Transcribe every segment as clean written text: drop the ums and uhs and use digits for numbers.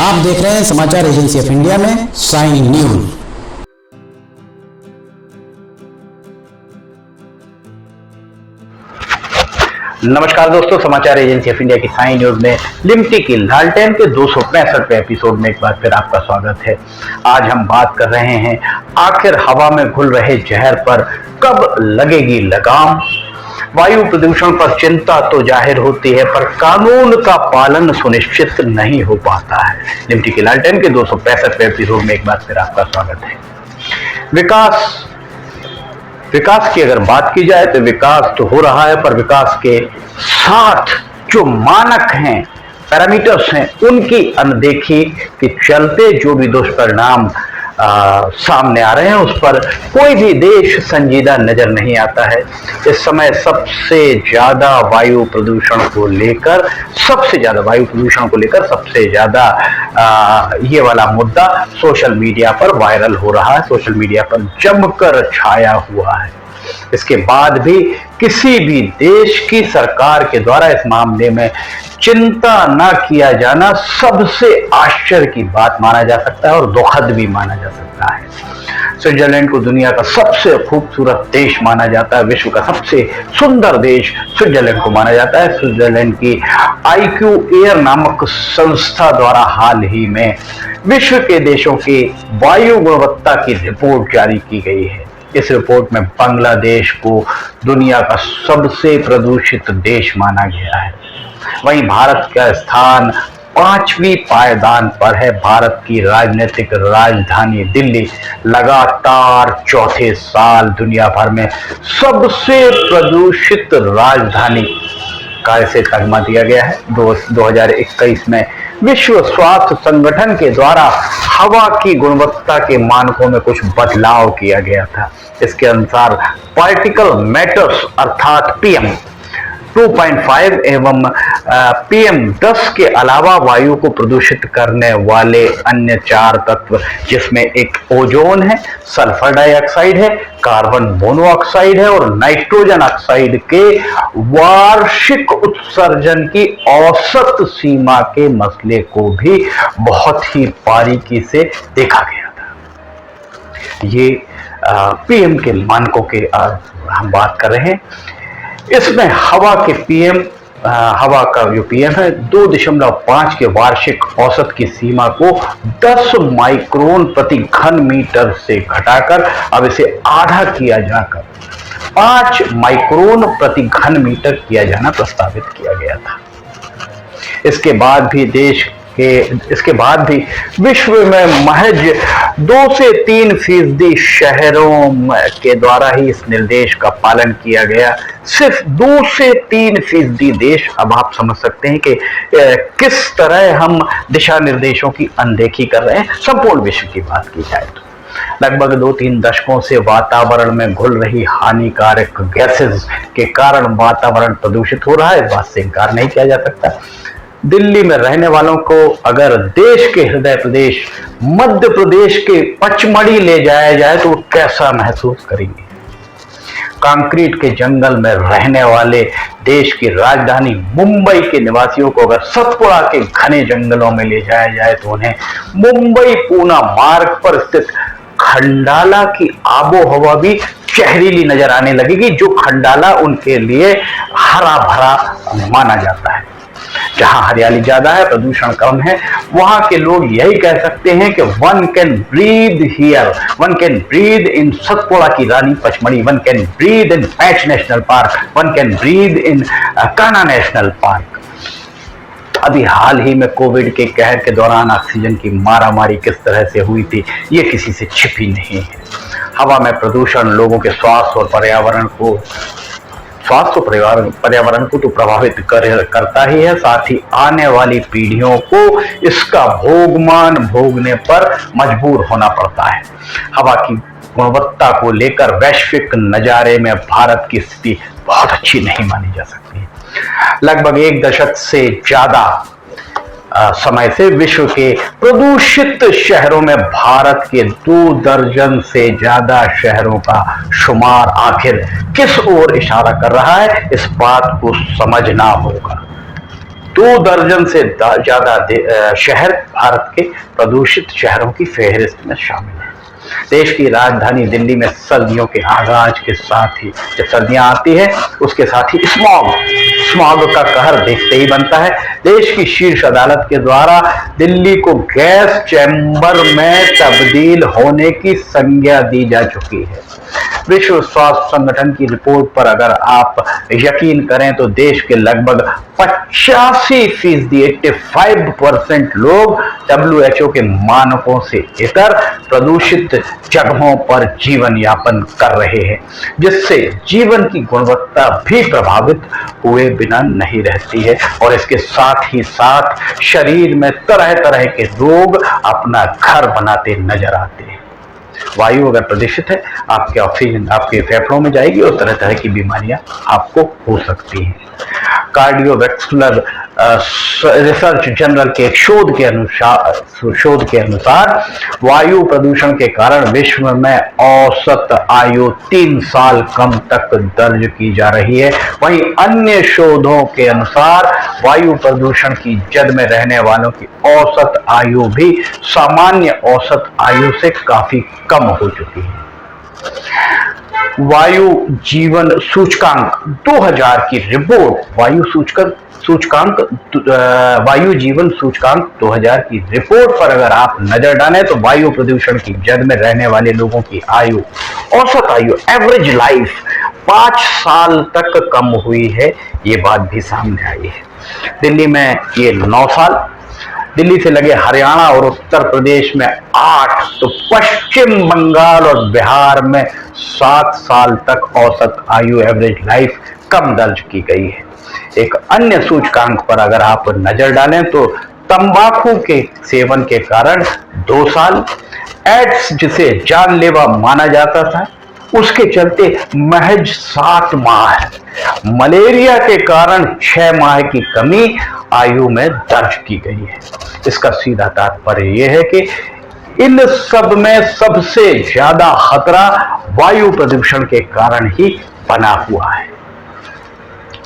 आप देख रहे हैं समाचार एजेंसी ऑफ इंडिया में साइन न्यूज। नमस्कार दोस्तों, समाचार एजेंसी ऑफ इंडिया की साइन न्यूज में लिमटी की लालटेन के 265वें एपिसोड में एक बार फिर आपका स्वागत है। आज हम बात कर रहे हैं आखिर हवा में घुल रहे जहर पर कब लगेगी लगाम। वायु प्रदूषण पर चिंता तो जाहिर होती है, पर कानून का पालन सुनिश्चित नहीं हो पाता है। लिमटी की लालटेन के 265वें एपिसोड में एक बार फिर आपका स्वागत है। विकास की अगर बात की जाए तो विकास तो हो रहा है, पर विकास के साथ जो मानक हैं, पैरामीटर्स हैं, उनकी अनदेखी के चलते जो भी दुष्परिणाम सामने आ रहे हैं उस पर कोई भी देश संजीदा नजर नहीं आता है। इस समय सबसे ज्यादा वायु प्रदूषण को लेकर सबसे ज्यादा ये वाला मुद्दा सोशल मीडिया पर वायरल हो रहा है, सोशल मीडिया पर जमकर छाया हुआ है। इसके बाद भी किसी भी देश की सरकार के द्वारा इस मामले में चिंता न किया जाना सबसे आश्चर्य की बात माना जा सकता है और दुखद भी माना जा सकता है। स्विट्जरलैंड को दुनिया का सबसे खूबसूरत देश माना जाता है, विश्व का सबसे सुंदर देश स्विट्जरलैंड को माना जाता है। स्विट्जरलैंड की IQ एयर नामक संस्था द्वारा हाल ही में विश्व के देशों की वायु गुणवत्ता की रिपोर्ट जारी की गई है। इस रिपोर्ट में बांग्लादेश को दुनिया का सबसे प्रदूषित देश माना गया है। वहीं भारत का स्थान 5वीं पायदान पर है। भारत की राजनीतिक राजधानी दिल्ली लगातार चौथे साल दुनिया भर में सबसे प्रदूषित राजधानी का इसे तगमा दिया गया है। 2021 में विश्व स्वास्थ्य संगठन के द्वारा हवा की गुणवत्ता के मानकों में कुछ बदलाव किया गया था। इसके अनुसार पार्टिकल मैटर्स अर्थात PM 2.5 एवं PM10 के अलावा वायु को प्रदूषित करने वाले अन्य 4 तत्व, जिसमें एक ओजोन है, सल्फर डाइऑक्साइड है, कार्बन मोनोऑक्साइड है और नाइट्रोजन ऑक्साइड के वार्षिक उत्सर्जन की औसत सीमा के मसले को भी बहुत ही बारीकी से देखा गया था। ये PM के मानकों के हम बात कर रहे हैं। इसमें हवा का जो PM है 2.5 के वार्षिक औसत की सीमा को 10 माइक्रोन प्रति घन मीटर से घटाकर अब इसे आधा किया जाकर 5 माइक्रोन प्रति घन मीटर किया जाना प्रस्तावित किया गया था। इसके बाद भी विश्व में महज 2 से 3% शहरों के द्वारा ही इस निर्देश का पालन किया गया। सिर्फ 2 से 3% देश। अब आप समझ सकते हैं कि किस तरह हम दिशा निर्देशों की अनदेखी कर रहे हैं। संपूर्ण विश्व की बात की जाए तो लगभग 2-3 दशकों से वातावरण में घुल रही हानिकारक गैसेस के कारण वातावरण प्रदूषित हो रहा है। इस बात से इनकार नहीं किया जा सकता। दिल्ली में रहने वालों को अगर देश के हृदय प्रदेश मध्य प्रदेश के पचमढ़ी ले जाया जाए तो वो कैसा महसूस करेंगे। कंक्रीट के जंगल में रहने वाले देश की राजधानी मुंबई के निवासियों को अगर सतपुड़ा के घने जंगलों में ले जाया जाए तो उन्हें मुंबई पूना मार्ग पर स्थित खंडाला की आबो हवा भी जहरीली नजर आने लगेगी, जो खंडाला उनके लिए हरा भरा माना जाता है। जहां हरियाली ज्यादा है, प्रदूषण कम है, वहां के लोग यही कह सकते हैं कि one can breathe here, one can breathe in Satpura की रानी Pachmarhi, one can breathe in Pench national park, one can breathe in Kanha national park. अभी हाल ही में कोविड के कहर के दौरान ऑक्सीजन की मारामारी किस तरह से हुई थी, ये किसी से छिपी नहीं है। हवा में प्रदूषण लोगों के स्वास्थ्य और पर्यावरण को तो प्रभावित करता ही है, साथ ही आने वाली पीढ़ियों को इसका भोगमान भोगने पर मजबूर होना पड़ता है। हवा की गुणवत्ता को लेकर वैश्विक नजारे में भारत की स्थिति बहुत अच्छी नहीं मानी जा सकती। लगभग 1 दशक से ज्यादा समय से विश्व के प्रदूषित शहरों में भारत के 2 दर्जन से ज्यादा शहरों का शुमार आखिर किस ओर इशारा कर रहा है, इस बात को समझना होगा। 2 दर्जन से ज्यादा शहर भारत के प्रदूषित शहरों की फहरिस्त में शामिल है। देश की राजधानी दिल्ली में सर्दियों के आगाज के साथ ही जब सर्दियां आती है उसके साथ ही स्मॉग का कहर देखते ही बनता है। देश की शीर्ष अदालत के द्वारा दिल्ली को गैस चैम्बर में तब्दील होने की संज्ञा दी जा चुकी है। विश्व स्वास्थ्य संगठन की रिपोर्ट पर अगर आप यकीन करें तो देश के लगभग 85% 85% लोग WHO के मानकों से इतर प्रदूषित जगहों पर जीवन यापन कर रहे हैं, जिससे जीवन की गुणवत्ता भी प्रभावित हुए बिना नहीं रहती है और इसके साथ ही साथ शरीर में तरह तरह के रोग अपना घर बनाते नजर आते हैं। वायु अगर प्रदूषित है, आपके ऑक्सीजन आपके फेफड़ों में जाएगी और तरह तरह की बीमारियां आपको हो सकती हैं। कार्डियोवैस्कुलर रिसर्च जर्नल के एक शोध के अनुसार वायु प्रदूषण के कारण विश्व में औसत आयु 3 साल कम तक दर्ज की जा रही है। वहीं अन्य शोधों के अनुसार वायु प्रदूषण की जद में रहने वालों की औसत आयु भी सामान्य औसत आयु से काफी कम हो चुकी है। वायु जीवन सूचकांक 2000 की रिपोर्ट वायु जीवन सूचकांक 2000 की रिपोर्ट पर अगर आप नजर डालें तो वायु प्रदूषण की जद में रहने वाले लोगों की आयु, औसत आयु, एवरेज लाइफ 5 साल तक कम हुई है। ये बात भी सामने आई है। दिल्ली में ये 9 साल, दिल्ली से लगे हरियाणा और उत्तर प्रदेश में 8, तो पश्चिम बंगाल और बिहार में 7 साल तक औसत आयु, एवरेज लाइफ कम दर्ज की गई है। एक अन्य सूचकांक पर अगर आप नजर डालें तो तंबाकू के सेवन के कारण 2 साल, एड्स जिसे जानलेवा माना जाता था उसके चलते महज 7 माह, मलेरिया के कारण 6 माह की कमी आयु में दर्ज की गई है। इसका सीधा तात्पर्य यह है कि इन सब में सबसे ज्यादा खतरा वायु प्रदूषण के कारण ही बना हुआ है।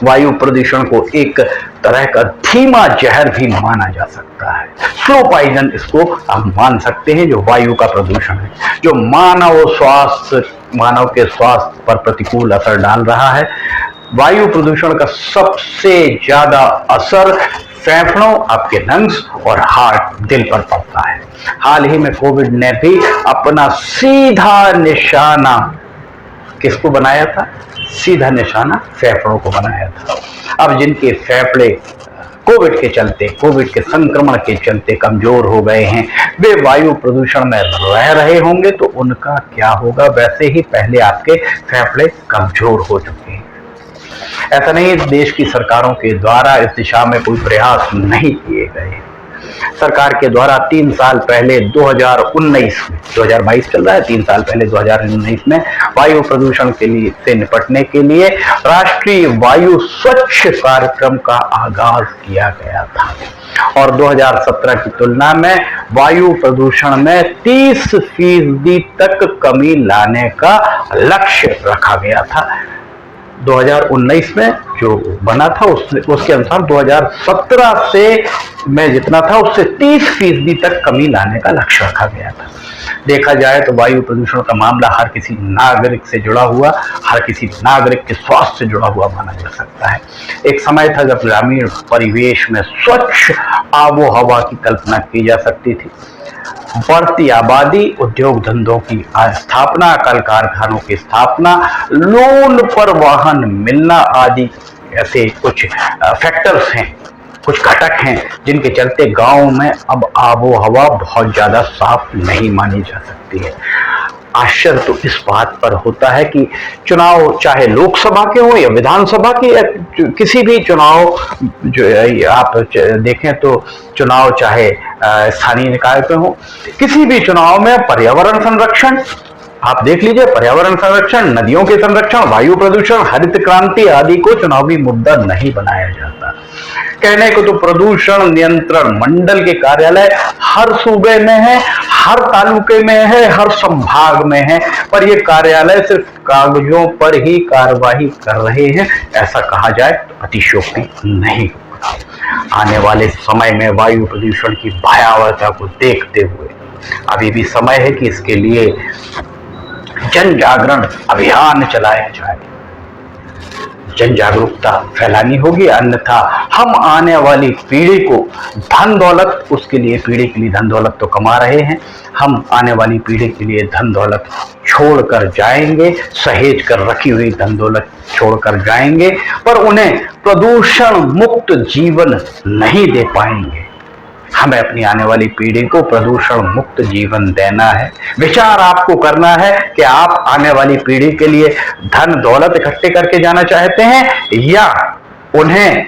वायु प्रदूषण को एक तरह का धीमा जहर भी माना जा सकता है, स्लो पॉइजन इसको हम मान सकते हैं, जो वायु का प्रदूषण है, जो मानव के स्वास्थ्य पर प्रतिकूल असर डाल रहा है। वायु प्रदूषण का सबसे ज्यादा असर फेफड़ों, आपके लंग्स और हार्ट, दिल पर पड़ता है। हाल ही में कोविड ने भी अपना सीधा निशाना किसको बनाया था? सीधा निशाना फेफड़ों को बनाया था। अब जिनके फेफड़े कोविड के चलते, कोविड के संक्रमण के चलते कमजोर हो गए हैं, वे वायु प्रदूषण में रह रहे होंगे तो उनका क्या होगा? वैसे ही पहले आपके फेफड़े कमजोर हो चुके हैं। ऐसा नहीं है देश की सरकारों के द्वारा इस दिशा में कोई प्रयास नहीं किए गए। सरकार के द्वारा 3 साल पहले 2019 में, 2022 चल रहा है, 3 साल पहले 2019 में वायु प्रदूषण के लिए से निपटने के लिए राष्ट्रीय वायु स्वच्छ कार्यक्रम का आगाज किया गया था और 2017 की तुलना में वायु प्रदूषण में 30% तक कमी लाने का लक्ष्य रखा गया था। 2019 में जो बना था उसके अनुसार 2017 से में जितना था उससे 30% तक कमी लाने का लक्ष्य रखा गया था। देखा जाए तो वायु प्रदूषण का मामला हर किसी नागरिक से जुड़ा हुआ, हर किसी नागरिक के स्वास्थ्य से जुड़ा हुआ माना जा सकता है। एक समय था जब ग्रामीण परिवेश में स्वच्छ आबो हवा की कल्पना की जा सकती थी। बढ़ती आबादी, उद्योग धंधों की स्थापना, कल कारखानों की स्थापना, लोन पर वाहन मिलना आदि ऐसे कुछ फैक्टर्स हैं, कुछ घटक हैं जिनके चलते गांव में अब आबो हवा बहुत ज्यादा साफ नहीं मानी जा सकती है। आश्चर्य तो इस बात पर होता है कि चुनाव चाहे लोकसभा के हो या विधानसभा के या किसी भी चुनाव जो आप देखें तो चुनाव चाहे स्थानीय निकाय पे हो, किसी भी चुनाव में पर्यावरण संरक्षण आप देख लीजिए, पर्यावरण संरक्षण, नदियों के संरक्षण, वायु प्रदूषण, हरित क्रांति आदि को चुनावी मुद्दा नहीं बनाया जाता। कहने को तो प्रदूषण नियंत्रण मंडल के कार्यालय हर सूबे में है, हर तालुके में है, हर संभाग में है, पर ये कार्यालय सिर्फ कागजों पर ही कार्यवाही कर रहे हैं, ऐसा कहा जाए तो अतिशयोक्ति नहीं होगा। आने वाले समय में वायु प्रदूषण की भयावहता को देखते हुए अभी भी समय है कि इसके लिए जन जागरण अभियान चलाया जाए, जन जागरूकता फैलानी होगी, अन्यथा हम आने वाली पीढ़ी को धन दौलत, उसके लिए पीढ़ी के लिए धन दौलत तो कमा रहे हैं, हम आने वाली पीढ़ी के लिए धन दौलत छोड़कर जाएंगे, सहेज कर रखी हुई धन दौलत छोड़कर जाएंगे, पर उन्हें प्रदूषण मुक्त जीवन नहीं दे पाएंगे। हमें अपनी आने वाली पीढ़ी को प्रदूषण मुक्त जीवन देना है। विचार आपको करना है कि आप आने वाली पीढ़ी के लिए धन दौलत इकट्ठे करके जाना चाहते हैं या उन्हें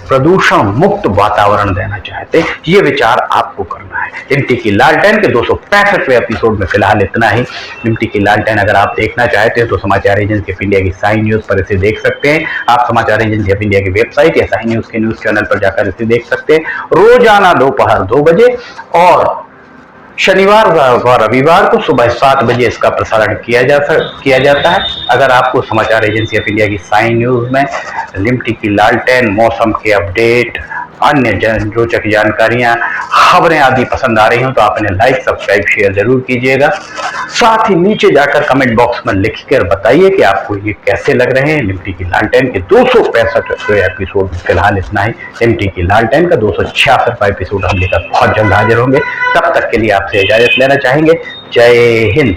प्रदूषण मुक्त वातावरण देना चाहते हैं। ये विचार आपको करना है। लिमटी की लालटेन के 265वें एपिसोड में फिलहाल इतना ही। लिमटी की लालटेन अगर आप देखना चाहते हैं तो समाचार एजेंसी ऑफ इंडिया की साइन न्यूज पर इसे देख सकते हैं। आप समाचार एजेंसी ऑफ इंडिया की वेबसाइट या साइन न्यूज के न्यूज चैनल पर जाकर इसे देख सकते हैं। रोजाना दोपहर 2 बजे और शनिवार व रविवार को सुबह 7 बजे इसका प्रसारण किया जाता है। अगर आपको समाचार एजेंसी ऑफ इंडिया की साइन न्यूज में लिमटी की लालटेन, मौसम के अपडेट, अन्य रोचक जानकारियां, खबरें आदि पसंद आ रही हो तो आप इन्हें लाइक, सब्सक्राइब, शेयर जरूर कीजिएगा। साथ ही नीचे जाकर कमेंट बॉक्स में लिखकर बताइए कि आपको ये कैसे लग रहे हैं। लिमटी की लालटेन के 265वें एपिसोड में फिलहाल इतना ही। लिमटी की लालटेन का 266वां एपिसोड हम लेकर बहुत जल्द हाजिर होंगे। तब तक के लिए आपसे इजाजत लेना चाहेंगे। जय हिंद।